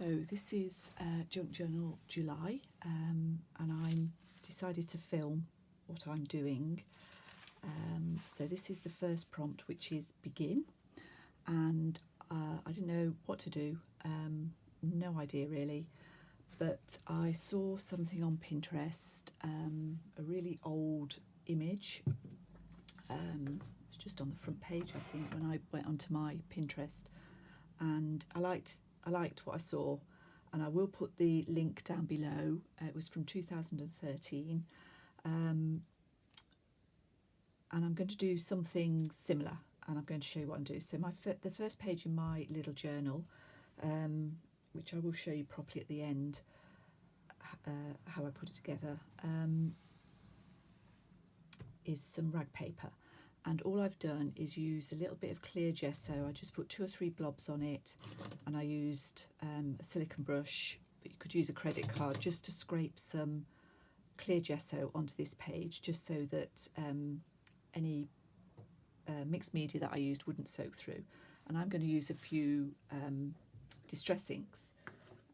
So this is Junk Journal July, and I'm decided to film what I'm doing. So this is the first prompt, which is begin, and I didn't know what to do, no idea really, but I saw something on Pinterest, a really old image. It's just on the front page, I think, when I went onto my Pinterest, and I liked what I saw, and I will put the link down below. It was from 2013, and I'm going to do something similar, and I'm going to show you what I'm doing. So the first page in my little journal, which I will show you properly at the end, how I put it together, is some rag paper. And all I've done is use a little bit of clear gesso. I just put 2 or 3 blobs on it, and I used a silicone brush, but you could use a credit card, just to scrape some clear gesso onto this page, just so that any mixed media that I used wouldn't soak through. And I'm going to use a few distress inks,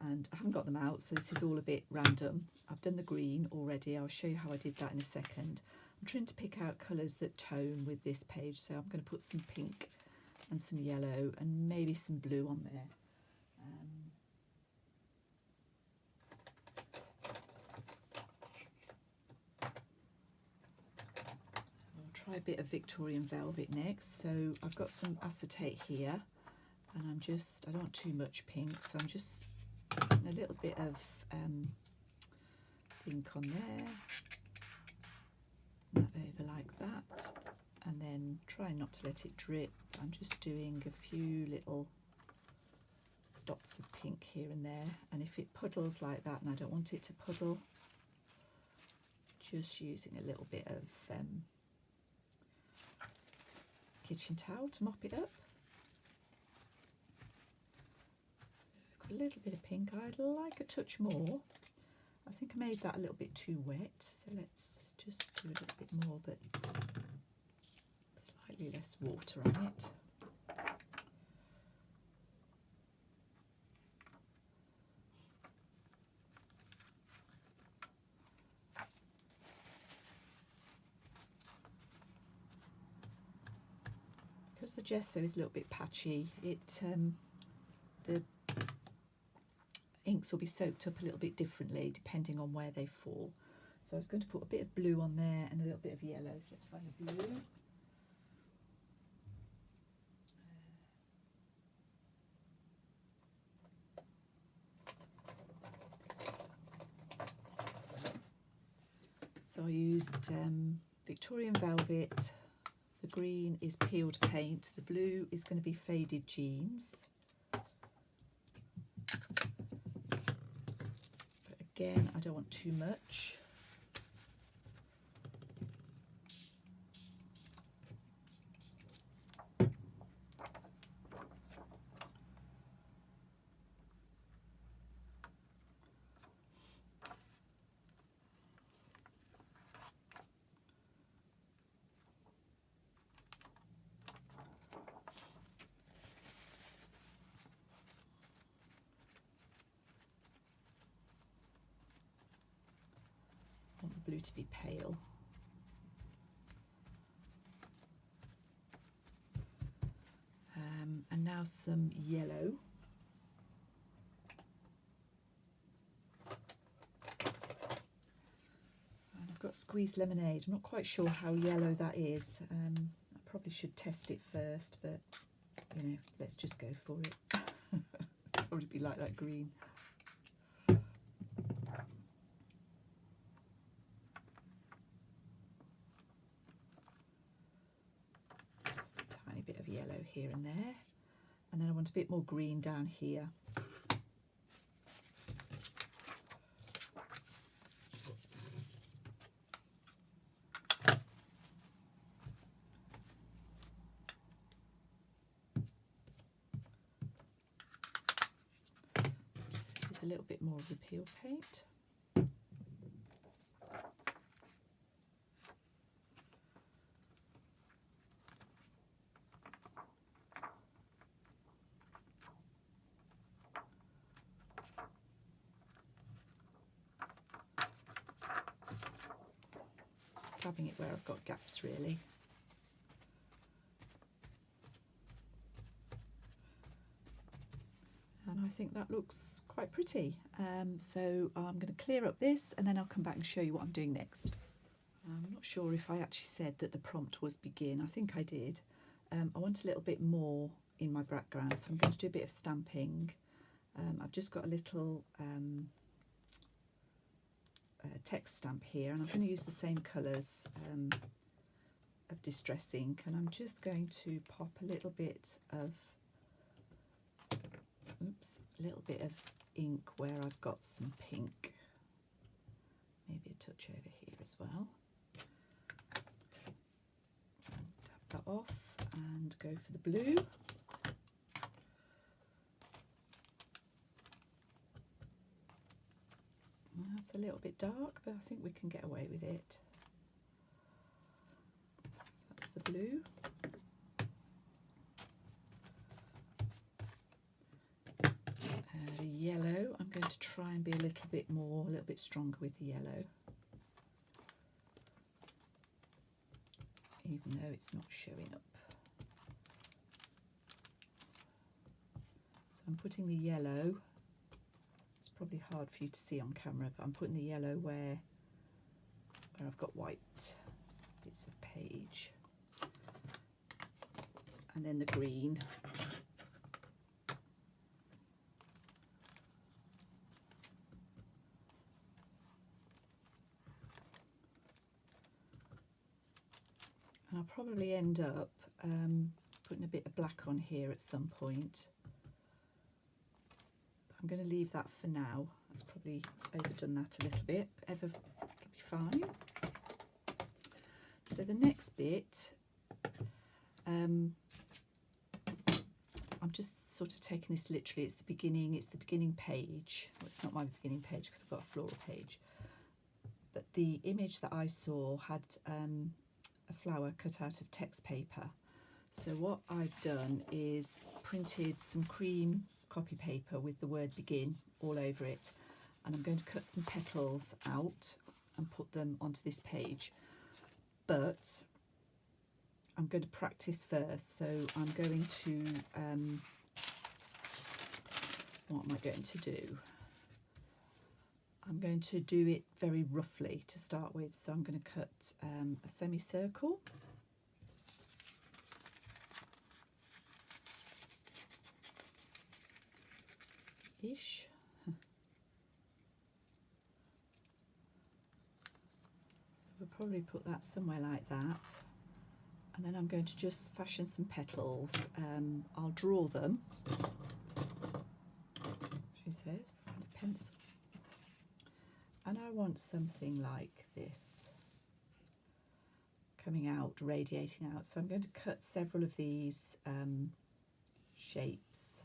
and I haven't got them out, so this is all a bit random. I've done the green already. I'll show you how I did that in a second. I'm trying to pick out colours that tone with this page, so I'm going to put some pink and some yellow and maybe some blue on there. I'll try a bit of Victorian velvet next. So I've got some acetate here, and I don't want too much pink, so I'm just putting a little bit of pink on there. That over like that, and then try not to let it drip. I'm just doing a few little dots of pink here and there, and if it puddles like that and I don't want it to puddle, just using a little bit of kitchen towel to mop it up. Got a little bit of pink. I'd like a touch more. I think I made that a little bit too wet, so let's just do a little bit more, but slightly less water on it. Because the gesso is a little bit patchy, the inks will be soaked up a little bit differently depending on where they fall. So I was going to put a bit of blue on there and a little bit of yellow. So let's find the blue. So I used Victorian velvet. The green is peeled paint. The blue is going to be faded jeans. But again, I don't want too much. I want the blue to be pale. And now some yellow. And I've got squeezed lemonade. I'm not quite sure how yellow that is. I probably should test it first, but you know, let's just go for it. Probably be like that green. Just a tiny bit of yellow here and there. And then I want a bit more green down here. There's a little bit more of the peel paint. tabbing it where I've got gaps really. And I think that looks quite pretty. So I'm going to clear up this and then I'll come back and show you what I'm doing next. I'm not sure if I actually said that the prompt was begin. I think I did. I want a little bit more in my background, so I'm going to do a bit of stamping. I've just got a little text stamp here, and I'm going to use the same colours of Distress ink, and I'm just going to pop a little bit of ink where I've got some pink, maybe a touch over here as well. Tap that off and go for the blue. That's a little bit dark, but I think we can get away with it. That's the blue. The yellow, I'm going to try and be a little bit stronger with the yellow, even though it's not showing up. So I'm putting the yellow. It's probably hard for you to see on camera, but I'm putting the yellow where I've got white bits of page, and then the green. And I'll probably end up putting a bit of black on here at some point. But I'm going to leave that for now. That's probably overdone that a little bit, but it'll be fine. So the next bit, I'm just sort of taking this literally. It's the beginning page. Well, it's not my beginning page because I've got a floral page. But the image that I saw had a flower cut out of text paper. So what I've done is printed some cream copy paper with the word begin all over it, and I'm going to cut some petals out and put them onto this page. But I'm going to practice first, so I'm going to what am I going to do? I'm going to do it very roughly to start with, so I'm going to cut a semicircle. Ish. So we'll probably put that somewhere like that. And then I'm going to just fashion some petals. I'll draw them. She says, find a pencil. And I want something like this, coming out, radiating out. So I'm going to cut several of these shapes.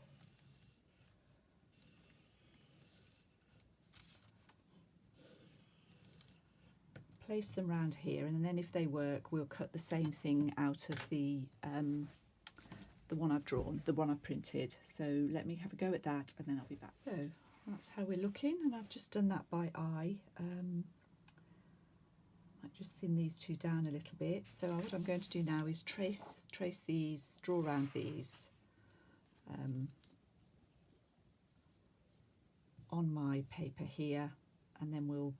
Place them round here, and then if they work, we'll cut the same thing out of the one I've drawn, the one I've printed. So let me have a go at that, and then I'll be back. So that's how we're looking, and I've just done that by eye. Might just thin these two down a little bit. So what I'm going to do now is trace these, draw around these on my paper here, and then we'll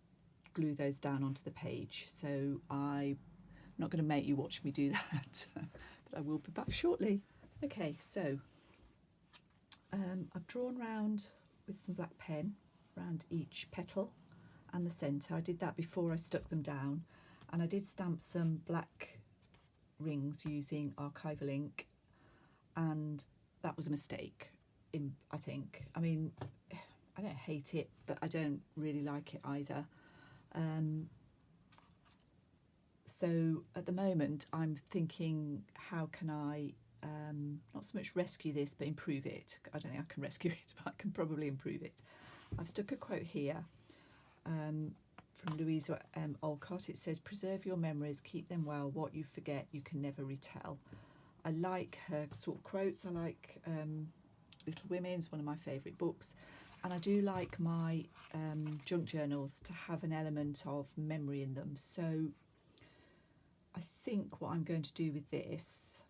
glue those down onto the page. So I'm not going to make you watch me do that, but I will be back shortly. Okay, so I've drawn round with some black pen around each petal and the centre. I did that before I stuck them down, and I did stamp some black rings using archival ink, and that was a mistake, I think. I mean, I don't hate it, but I don't really like it either. So at the moment I'm thinking, how can I not so much rescue this but improve it. I don't think I can rescue it, but I can probably improve it. I've stuck a quote here from Louise Olcott. It says, "Preserve your memories, keep them well. What you forget you can never retell." I like her sort of quotes. I like Little Women, it's one of my favourite books. And I do like my junk journals to have an element of memory in them. So think what I'm going to do with this,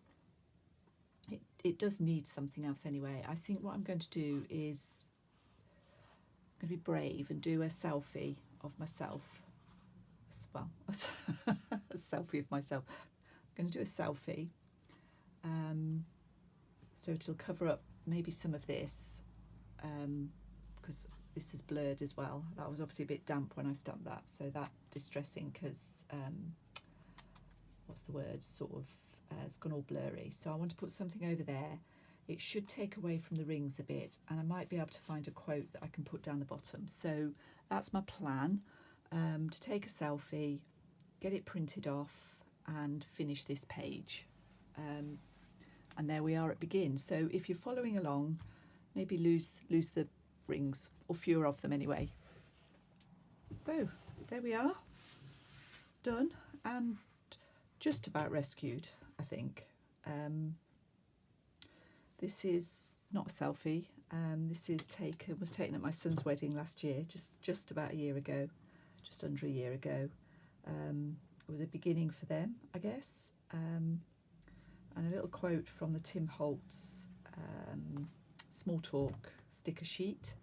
it does need something else anyway. I think what I'm going to do is I'm going to be brave and do a selfie of myself. Well, a selfie of myself. I'm going to do a selfie. So it'll cover up maybe some of this, because this is blurred as well. That was obviously a bit damp when I stamped that, so that distressing because what's the word, sort of it's gone all blurry. So I want to put something over there. It should take away from the rings a bit, and I might be able to find a quote that I can put down the bottom. So that's my plan, to take a selfie, get it printed off and finish this page. And there we are at begin. So if you're following along, maybe lose the rings, or fewer of them anyway. So there we are, done and just about rescued, I think. This is not a selfie. This was taken at my son's wedding last year, just about a year ago, just under a year ago. It was a beginning for them, I guess. And a little quote from the Tim Holtz Small Talk sticker sheet.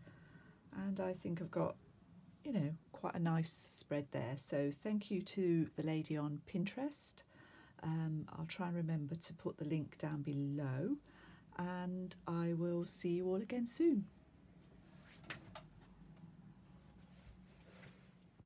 And I think I've got, you know, quite a nice spread there. So thank you to the lady on Pinterest. I'll try and remember to put the link down below, and I will see you all again soon.